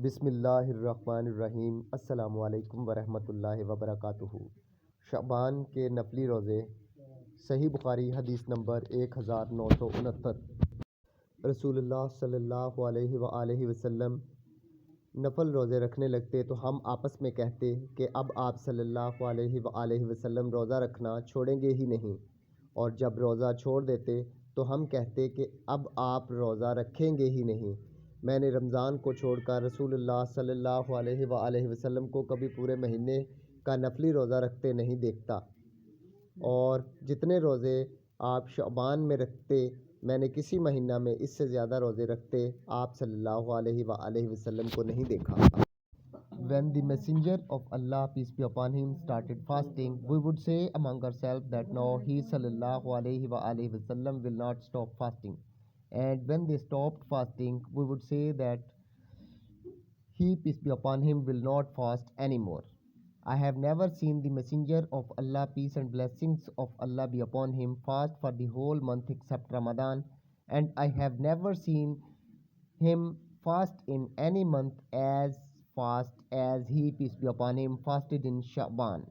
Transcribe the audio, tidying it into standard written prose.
بسم اللہ الرحمن الرحیم۔ السلام علیکم ورحمۃ اللہ وبرکاتہ۔ شعبان کے نفلی روزے، صحیح بخاری حدیث نمبر 1969۔ رسول اللہ صلی اللہ علیہ وآلہ وسلم نفل روزے رکھنے لگتے تو ہم آپس میں کہتے کہ اب آپ صلی اللہ علیہ وآلہ وسلم روزہ رکھنا چھوڑیں گے ہی نہیں، اور جب روزہ چھوڑ دیتے تو ہم کہتے کہ اب آپ روزہ رکھیں گے ہی نہیں۔ میں نے رمضان کو چھوڑ کر رسول اللہ صلی اللہ علیہ وآلہ وسلم کو کبھی پورے مہینے کا نفلی روزہ رکھتے نہیں دیکھتا، اور جتنے روزے آپ شعبان میں رکھتے میں نے کسی مہینہ میں اس سے زیادہ روزے رکھتے آپ صلی اللہ علیہ وآلہ وسلم کو نہیں دیکھا۔ When the messenger of Allah, peace be upon him, started fasting, we would say among ourselves that no, he sallallahu alayhi wa alihi wasallam will not stop fasting. And when they stopped fasting, we would say that he, peace be upon him, will not fast anymore. I have never seen the messenger of Allah, peace and blessings of Allah be upon him, fast for the whole month except Ramadan, and I have never seen him fast in any month as fast as he, peace be upon him, fasted in Sha'ban.